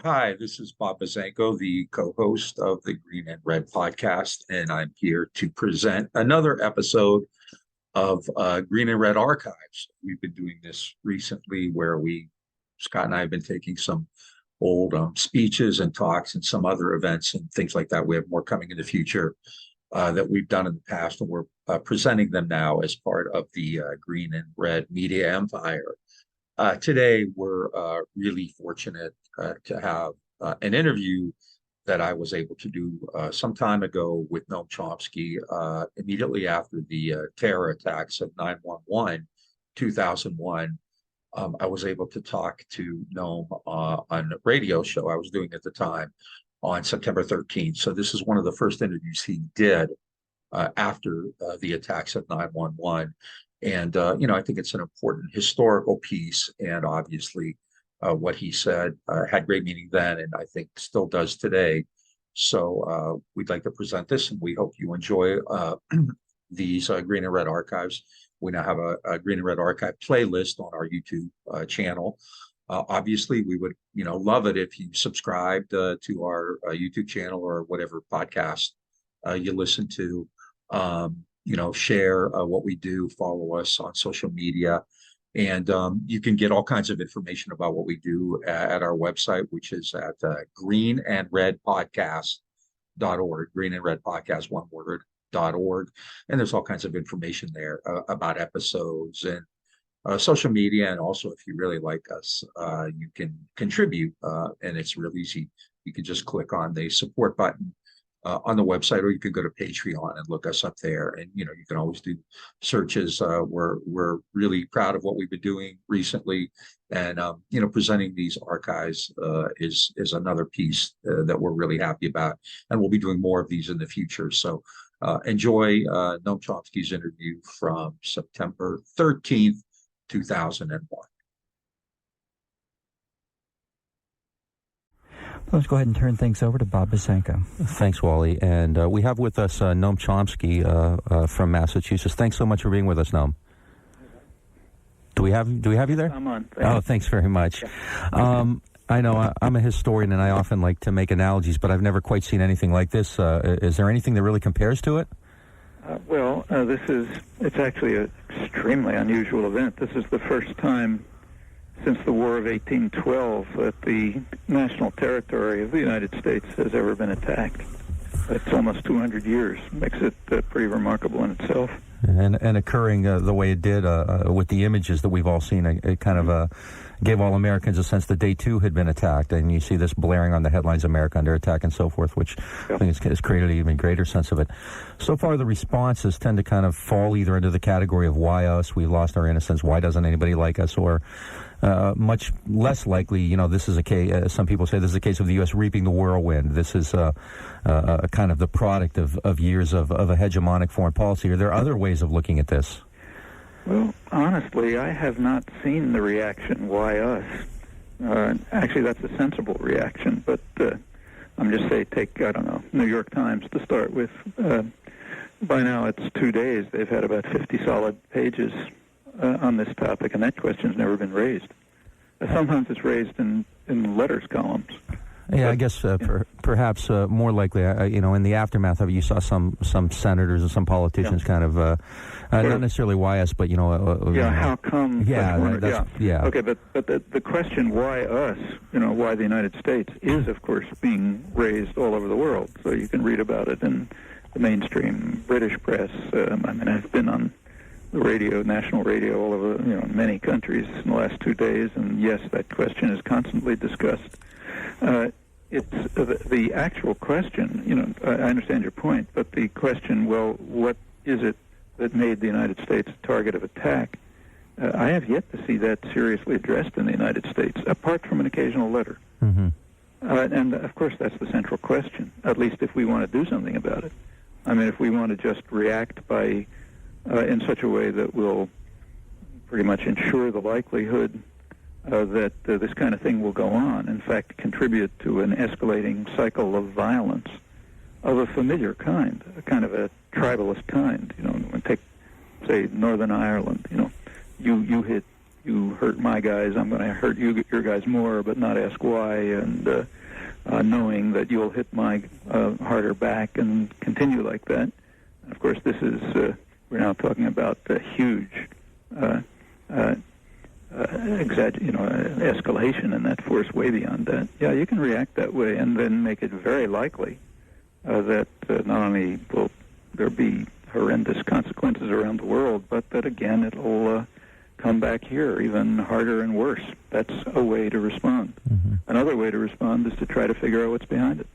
Hi, this is Bob Buzzanco, the co-host of the Green and Red podcast, and I'm here to present another episode of Green and Red Archives. We've been doing this recently where Scott and I have been taking some old speeches and talks and some other events and things like that. We have more coming in the future that we've done in the past, and we're presenting them now as part of the Green and Red Media Empire. Today, we're really fortunate to have an interview that I was able to do some time ago with Noam Chomsky immediately after the terror attacks of 9/11, 2001. I was able to talk to Noam on a radio show I was doing at the time on September 13th. So this is one of the first interviews he did after the attacks of 9/11. And, I think it's an important historical piece. And obviously, what he said had great meaning then, and I think still does today. So we'd like to present this, and we hope you enjoy these Green and Red archives. We now have a Green and Red archive playlist on our YouTube channel. Obviously, we would, love it if you subscribed to our YouTube channel or whatever podcast you listen to. Share what we do, follow us on social media, and you can get all kinds of information about what we do at our website, which is at greenandredpodcast.org, green and red podcast, one word.org. And there's all kinds of information there about episodes and social media. And also, if you really like us, you can contribute, and it's real easy. You can just click on the support button on the website, or you can go to Patreon and look us up there. And you can always do searches. We're really proud of what we've been doing recently, and presenting these archives is another piece that we're really happy about, and we'll be doing more of these in the future. So enjoy Noam Chomsky's interview from September 13th, 2001. Let's go ahead and turn things over to Bob Buzzanco. Thanks, Wally. And we have with us Noam Chomsky from Massachusetts. Thanks so much for being with us, Noam. Do we have you there? I'm on. Thanks very much. Yeah. I know I'm a historian, and I often like to make analogies, but I've never quite seen anything like this. Is there anything that really compares to it? It's actually an extremely unusual event. This is the first time since the War of 1812 that the national territory of the United States has ever been attacked. It's almost 200 years. Makes it pretty remarkable in itself. And occurring the way it did with the images that we've all seen, it kind of gave all Americans a sense that day two had been attacked. And you see this blaring on the headlines, America under attack and so forth, which I think has created an even greater sense of it. So far, the responses tend to kind of fall either into the category of why us, we lost our innocence, why doesn't anybody like us, or much less likely, this is a case, some people say this is a case of the U.S. reaping the whirlwind. This is a kind of the product of years of a hegemonic foreign policy. Are there other ways of looking at this? Well, honestly, I have not seen the reaction, why us. Actually, that's a sensible reaction, but I'm just saying, take, New York Times to start with. By now, it's 2 days. They've had about 50 solid pages on this topic, and that question's never been raised. Sometimes it's raised in letters columns. Yeah, I guess perhaps more likely, in the aftermath of it, you saw some senators and some politicians kind of, not necessarily why us, but, how come? Yeah. Okay, but the question, why us, why the United States, is, of course, being raised all over the world. So you can read about it in the mainstream British press. I've been on the radio, national radio, all over, many countries in the last 2 days, and yes, that question is constantly discussed. It's the actual question, I understand your point, but the question, well, what is it that made the United States a target of attack? I have yet to see that seriously addressed in the United States, apart from an occasional letter. Mm-hmm. And, of course, that's the central question, at least if we want to do something about it. If we want to just react by in such a way that will pretty much ensure the likelihood that this kind of thing will go on, in fact, contribute to an escalating cycle of violence of a familiar kind, a kind of a tribalist kind. Take, say, Northern Ireland. You hit you hurt my guys, I'm going to hurt your guys more, but not ask why, and knowing that you'll hit my harder back and continue like that. And of course, this is, we're now talking about a huge escalation in that force way beyond that. Yeah, you can react that way and then make it very likely that not only will there be horrendous consequences around the world, but that, again, it'll come back here even harder and worse. That's a way to respond. Mm-hmm. Another way to respond is to try to figure out what's behind it.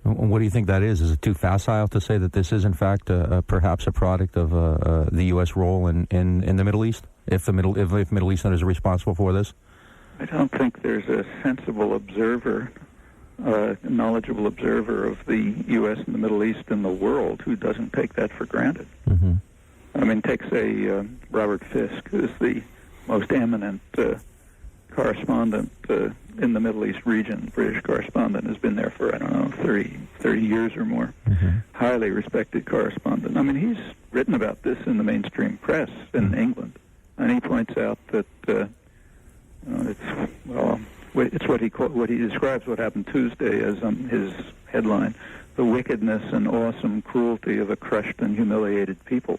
What do you think that is? Is it too facile to say that this is, in fact, perhaps a product of the U.S. role in the Middle East? If Middle Easterners are responsible for this? I don't think there's a sensible observer, knowledgeable observer of the U.S. and the Middle East and the world who doesn't take that for granted. Mm-hmm. I mean, take, say, Robert Fisk, who's the most eminent correspondent in the Middle East region, British correspondent, has been there for, 30 years or more. Mm-hmm. Highly respected correspondent. I mean, he's written about this in the mainstream press in England, and he points out that it's what he describes what happened Tuesday as his headline, the wickedness and awesome cruelty of a crushed and humiliated people.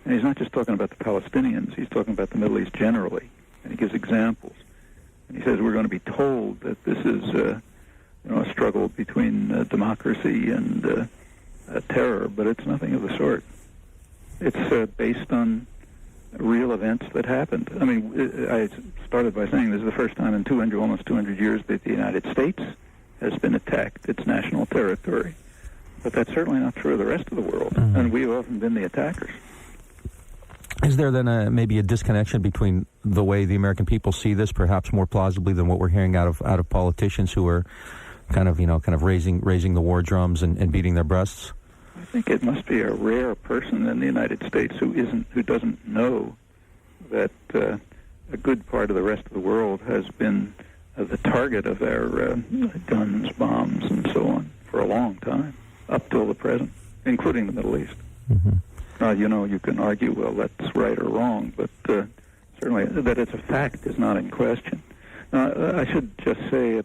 And he's not just talking about the Palestinians, he's talking about the Middle East generally, and he gives examples. And he says we're going to be told that this is a struggle between democracy and terror, but it's nothing of the sort. It's based on real events that happened. I mean, I started by saying this is the first time in almost 200 years that the United States has been attacked, its national territory. But that's certainly not true of the rest of the world, and we've often been the attackers. Is there then maybe a disconnection between the way the American people see this, perhaps more plausibly than what we're hearing out of politicians who are kind of raising the war drums and beating their breasts? I think it must be a rare person in the United States who doesn't know that a good part of the rest of the world has been the target of our guns, bombs, and so on for a long time, up till the present, including the Middle East. Mm-hmm. You can argue, well, that's right or wrong, but certainly that it's a fact is not in question. I should just say, I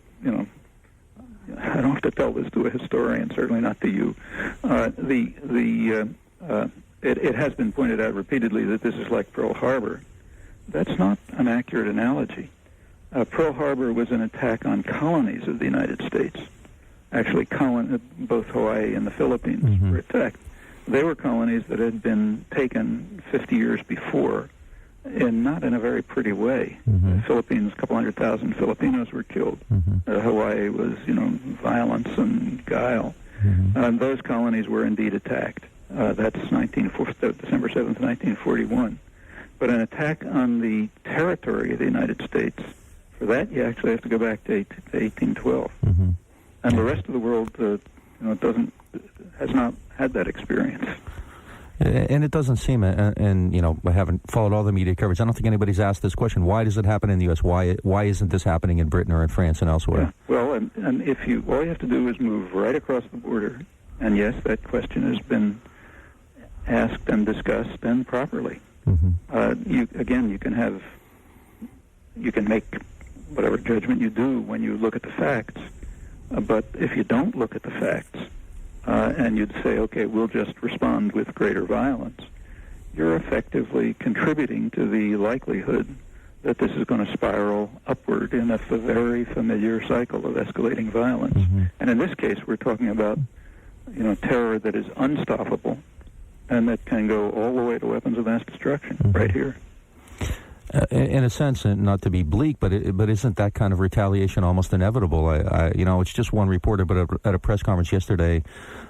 don't have to tell this to a historian, certainly not to you. It has been pointed out repeatedly that this is like Pearl Harbor. That's not an accurate analogy. Pearl Harbor was an attack on colonies of the United States. Actually, both Hawaii and the Philippines were attacked. They were colonies that had been taken 50 years before, and not in a very pretty way. Mm-hmm. The Philippines, a couple 100,000 Filipinos were killed. Mm-hmm. Hawaii was, violence and guile. Mm-hmm. Those colonies were indeed attacked. That's December 7th, 1941. But an attack on the territory of the United States, for that you actually have to go back to 1812. Mm-hmm. And the rest of the world, has not had that experience. And it doesn't seem, and I haven't followed all the media coverage. I don't think anybody's asked this question. Why does it happen in the U.S.? Why isn't this happening in Britain or in France and elsewhere? Yeah. Well, and all you have to do is move right across the border, and yes, that question has been asked and discussed and properly. Mm-hmm. You can make whatever judgment you do when you look at the facts, but if you don't look at the facts, and you'd say, okay, we'll just respond with greater violence, you're effectively contributing to the likelihood that this is going to spiral upward in a very familiar cycle of escalating violence. Mm-hmm. And in this case, we're talking about, terror that is unstoppable and that can go all the way to weapons of mass destruction right here. In a sense, and not to be bleak, but isn't that kind of retaliation almost inevitable? It's just one reporter, but at a press conference yesterday,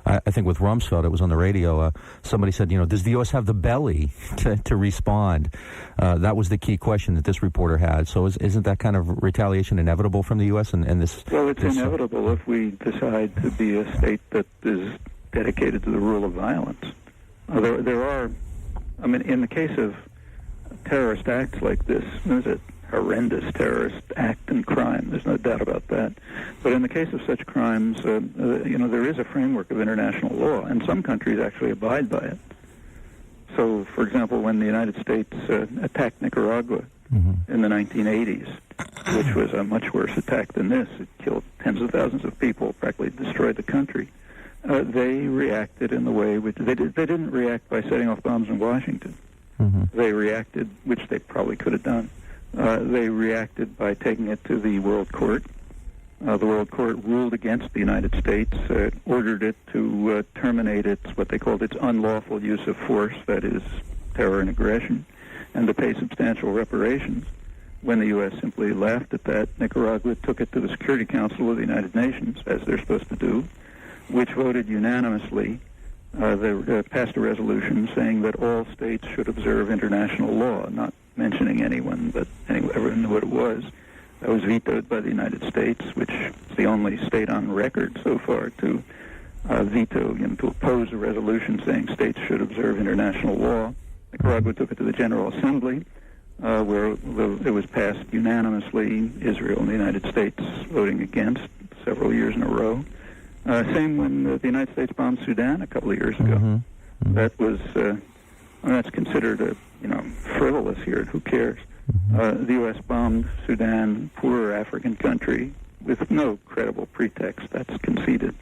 I think with Rumsfeld, it was on the radio, somebody said, does the U.S. have the belly to respond? That was the key question that this reporter had. So isn't that kind of retaliation inevitable from the U.S. and this? Well, it's inevitable if we decide to be a state that is dedicated to the rule of violence. There are, in the case of terrorist acts like this, there's a horrendous terrorist act and crime. There's no doubt about that. But in the case of such crimes, there is a framework of international law, and some countries actually abide by it. So, for example, when the United States attacked Nicaragua in the 1980s, which was a much worse attack than this. It killed tens of thousands of people, practically destroyed the country. They reacted in the way which they didn't react by setting off bombs in Washington. They reacted, which they probably could have done. They reacted by taking it to the World Court. The World Court ruled against the United States, ordered it to terminate what they called its unlawful use of force, that is, terror and aggression, and to pay substantial reparations. When the U.S. simply laughed at that, Nicaragua took it to the Security Council of the United Nations, as they're supposed to do, which voted unanimously. They passed a resolution saying that all states should observe international law, not mentioning anyone, but everyone knew what it was. That was vetoed by the United States, which is the only state on record so far to veto, to oppose a resolution saying states should observe international law. Nicaragua took it to the General Assembly, where it was passed unanimously, Israel and the United States voting against several years in a row. Same when the United States bombed Sudan a couple of years ago. That was, that's considered frivolous here. Who cares? The U.S. bombed Sudan, poor African country, with no credible pretext. That's conceded.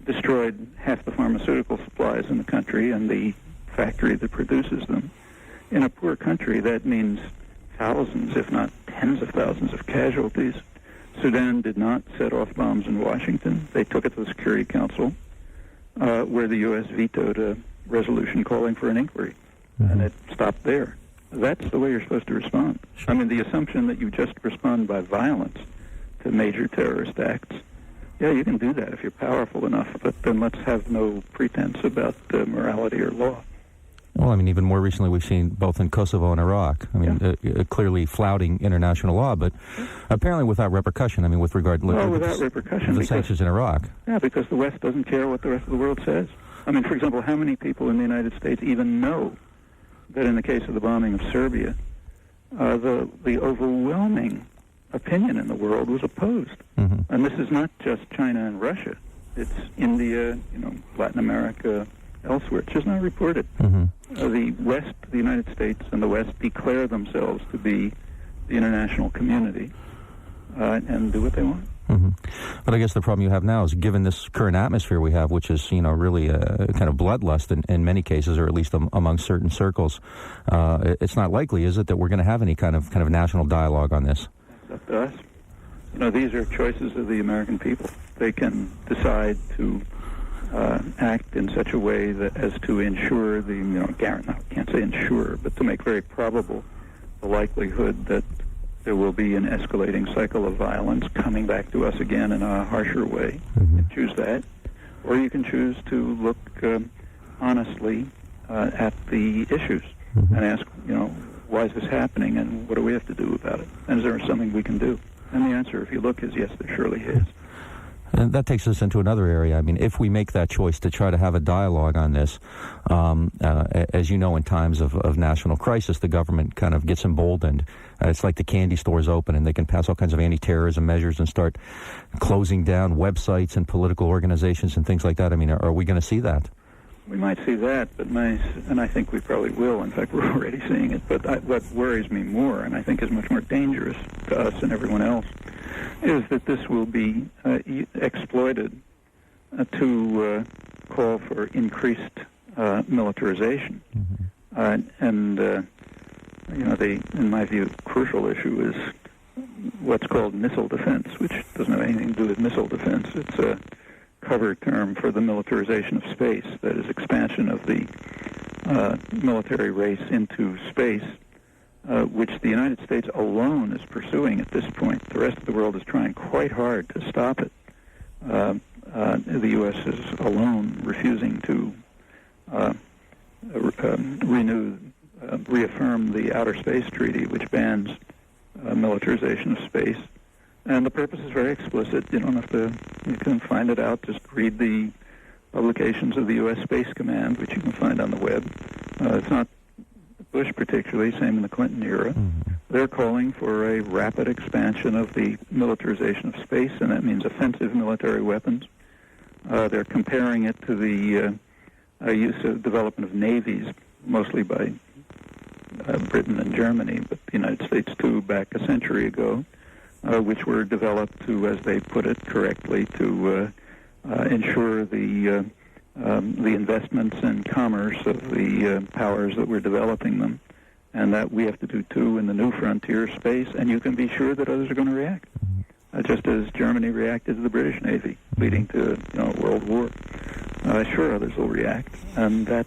Destroyed half the pharmaceutical supplies in the country and the factory that produces them. In a poor country, that means thousands, if not tens of thousands of casualties. Sudan did not set off bombs in Washington. They took it to the Security Council, where the U.S. vetoed a resolution calling for an inquiry, and it stopped there. That's the way you're supposed to respond. I mean, the assumption that you just respond by violence to major terrorist acts, yeah, you can do that if you're powerful enough, but then let's have no pretense about morality or law. Well, I mean, even more recently we've seen both in Kosovo and Iraq, I mean, clearly flouting international law, but apparently without repercussion, I mean, with regard to without repercussion, the sanctions in Iraq. Yeah, because the West doesn't care what the rest of the world says. I mean, for example, how many people in the United States even know that in the case of the bombing of Serbia, the overwhelming opinion in the world was opposed? And this is not just China and Russia. It's India, Latin America, elsewhere. It's just not reported. The West, the United States, and the West declare themselves to be the international community and do what they want. But I guess the problem you have now is, given this current atmosphere we have, which is really a kind of bloodlust in many cases, or at least among certain circles, it's not likely, is it, that we're going to have any kind of national dialogue on this? It's up to us. These are choices of the American people. They can decide to act in such a way that as to ensure I can't say ensure, but to make very probable the likelihood that there will be an escalating cycle of violence coming back to us again in a harsher way. You can choose that. Or you can choose to look honestly at the issues and ask, why is this happening and what do we have to do about it? And is there something we can do? And the answer, if you look, is yes, there surely is. And that takes us into another area. I mean, if we make that choice to try to have a dialogue on this, as you know, in times of national crisis, the government kind of gets emboldened. It's like the candy stores open and they can pass all kinds of anti-terrorism measures and start closing down websites and political organizations and things like that. I mean, are we going to see that? We might see that, and I think we probably will. In fact, we're already seeing it. But what worries me more, and I think is much more dangerous to us and everyone else, is that this will be exploited to call for increased militarization. In my view, the crucial issue is what's called missile defense, which doesn't have anything to do with missile defense. It's a cover term for the militarization of space, that is, expansion of the military race into space, which the United States alone is pursuing at this point. The rest of the world is trying quite hard to stop it. The U.S. is alone refusing to reaffirm the Outer Space Treaty, which bans militarization of space. And the purpose is very explicit. You can find it out. Just read the publications of the U.S. Space Command, which you can find on the web. It's not Bush particularly, same in the Clinton era. They're calling for a rapid expansion of the militarization of space, and that means offensive military weapons. They're comparing it to the use of development of navies, mostly by Britain and Germany, but the the United States too, back a century ago, which were developed to, as they put it correctly, to ensure the investments and commerce of the powers that were developing them, and that we have to do too in the new frontier space, and you can be sure that others are going to react, just as Germany reacted to the British Navy, leading to World War. Sure, others will react, and that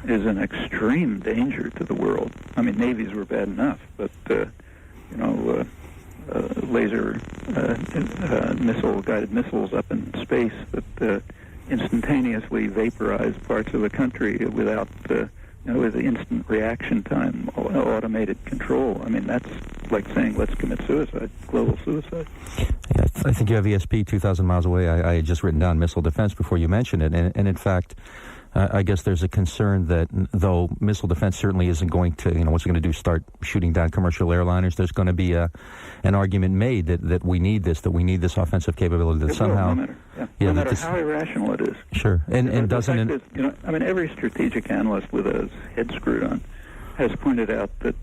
is an extreme danger to the world. I mean, navies were bad enough, but laser guided missiles up in space that instantaneously vaporize parts of a country without with instant reaction time, automated control. I mean, that's like saying, let's commit suicide, global suicide. Yeah, I think you have ESP 2,000 miles away. I had just written down missile defense before you mentioned it. And in fact, I guess there's a concern that though missile defense certainly isn't going to, what's it going to do, start shooting down commercial airliners, there's going to be an argument made that we need this offensive capability, that somehow... No matter how irrational it is. Sure. And doesn't... every strategic analyst with his head screwed on has pointed out that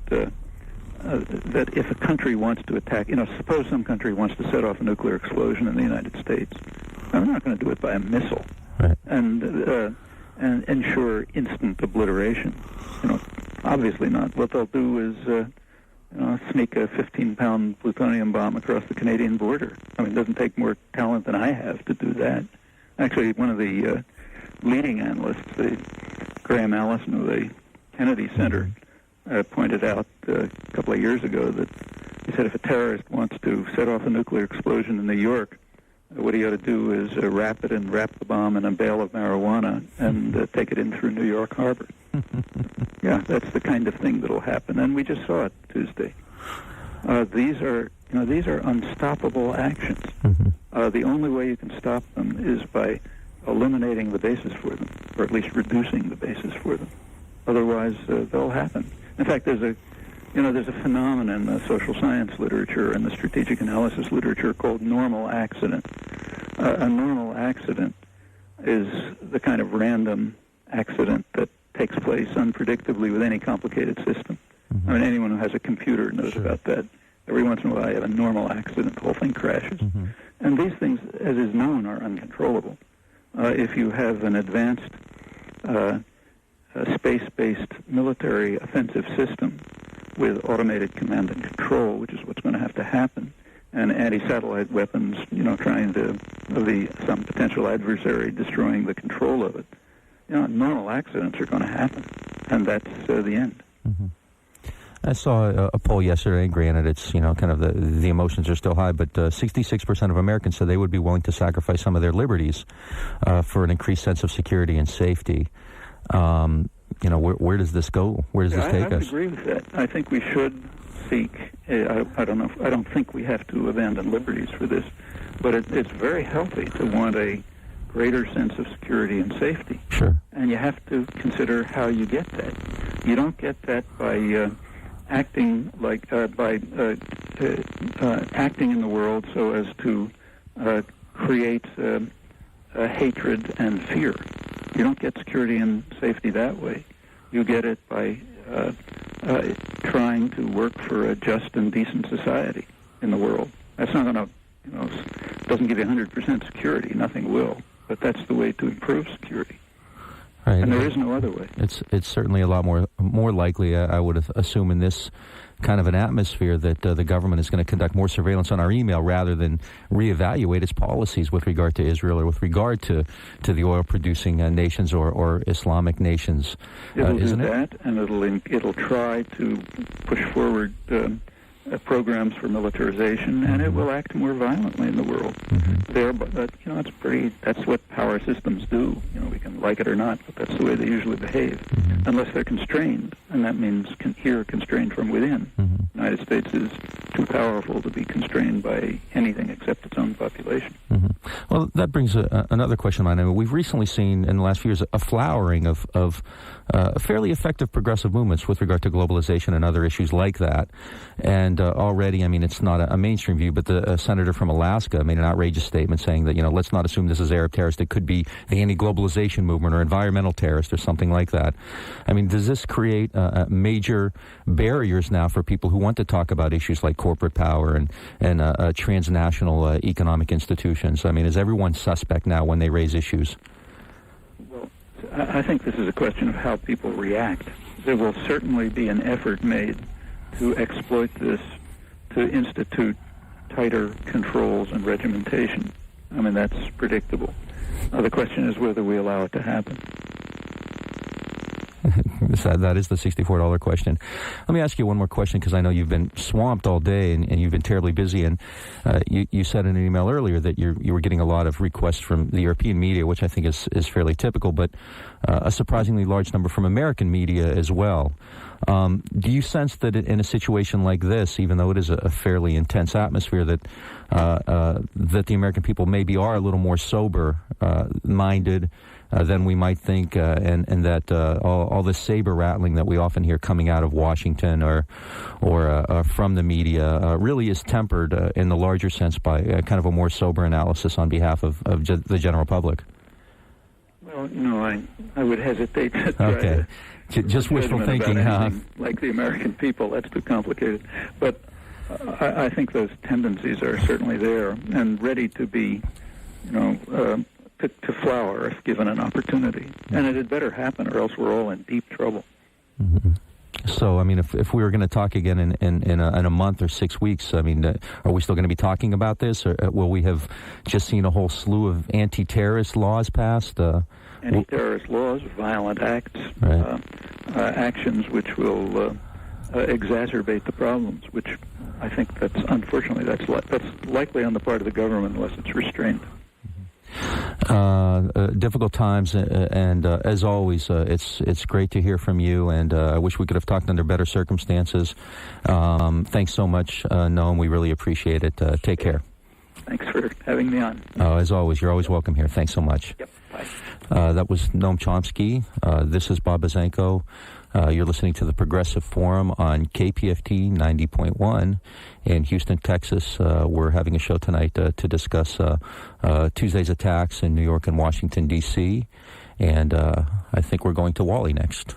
that if a country wants to attack, suppose some country wants to set off a nuclear explosion in the United States, they're not going to do it by a missile. Right. And ensure instant obliteration. Obviously not. What they'll do is sneak a 15-pound plutonium bomb across the Canadian border. I mean, it doesn't take more talent than I have to do that. Actually, one of the leading analysts, Graham Allison of the Kennedy Center, pointed out a couple of years ago that he said if a terrorist wants to set off a nuclear explosion in New York, what he ought to do is wrap the bomb in a bale of marijuana and take it in through New York Harbor. Yeah, that's the kind of thing that'll happen, and we just saw it Tuesday. These are unstoppable actions. The only way you can stop them is by eliminating the basis for them, or at least reducing the basis for them. Otherwise, they'll happen. In fact, there's a phenomenon in the social science literature and the strategic analysis literature called normal accident. A normal accident is the kind of random accident that takes place unpredictably with any complicated system. I mean, anyone who has a computer knows about that. Every once in a while, you have a normal accident, the whole thing crashes. And these things, as is known, are uncontrollable. If you have an advanced space-based military offensive system with automated command and control, which is what's going to have to happen, and anti-satellite weapons, trying to, some potential adversary destroying the control of it, normal accidents are going to happen, and that's the end. I saw a poll yesterday, and granted it's, kind of the emotions are still high, but 66% of Americans said they would be willing to sacrifice some of their liberties for an increased sense of security and safety. Where does this go? Where does this take us? I would agree with that. I think we should seek, I don't think we have to abandon liberties for this, but it's very healthy to want a greater sense of security and safety. Sure. And you have to consider how you get that. You don't get that by acting acting in the world so as to create hatred and fear. You don't get security and safety that way. You get it by trying to work for a just and decent society in the world. That's not going to, doesn't give you 100% security. Nothing will. But that's the way to improve security. Right. And there is no other way. It's certainly a lot more likely, I would assume, in this kind of an atmosphere that the government is going to conduct more surveillance on our email rather than reevaluate its policies with regard to Israel or with regard to the oil-producing nations or Islamic nations. It'll isn't do it? that, and it'll try to push forward programs for militarization, and it will act more violently in the world. But that's what power systems do. We can like it or not, but that's the way they usually behave, unless they're constrained, and that means constrained from within. The United States is too powerful to be constrained by anything except its own population. Mm-hmm. Well, that brings another question to mind. We've recently seen in the last few years a flowering of fairly effective progressive movements with regard to globalization and other issues like that. And already, it's not a mainstream view, but the senator from Alaska made an outrageous statement saying that, let's not assume this is Arab terrorist. It could be the anti-globalization movement or environmental terrorist or something like that. Does this create major barriers now for people who want to talk about issues like corporate power and transnational economic institutions? Is everyone suspect now when they raise issues? Well, I think this is a question of how people react. There will certainly be an effort made to exploit this, to institute tighter controls and regimentation. That's predictable. Now, the question is whether we allow it to happen. That is the $64 question. Let me ask you one more question, because I know you've been swamped all day and you've been terribly busy. And you said in an email earlier that you were getting a lot of requests from the European media, which I think is fairly typical, but a surprisingly large number from American media as well. Do you sense that in a situation like this, even though it is a fairly intense atmosphere, that the American people maybe are a little more sober-minded than we might think, and that all this saber rattling that we often hear coming out of Washington or from the media really is tempered in the larger sense by kind of a more sober analysis on behalf of the general public? Well, I would hesitate to try to just wishful thinking, huh? Like the American people, that's too complicated. But I think those tendencies are certainly there and ready to be, to flower if given an opportunity. And it had better happen, or else we're all in deep trouble. Mm-hmm. So, if we were going to talk again in a month or 6 weeks, are we still going to be talking about this, or will we have just seen a whole slew of anti-terrorist laws passed? Anti-terrorist laws, violent acts, right. Actions which will exacerbate the problems, which I think that's likely on the part of the government unless it's restrained. Difficult times, and as always, it's great to hear from you, and I wish we could have talked under better circumstances. Thanks so much, Noam. We really appreciate it. Take care. Thanks for having me on. As always, you're always welcome here. Thanks so much. Yep. Bye. That was Noam Chomsky. This is Bob Buzzanco. You're listening to the Progressive Forum on KPFT 90.1 in Houston, Texas. We're having a show tonight to discuss Tuesday's attacks in New York and Washington, D.C., and I think we're going to Wally next.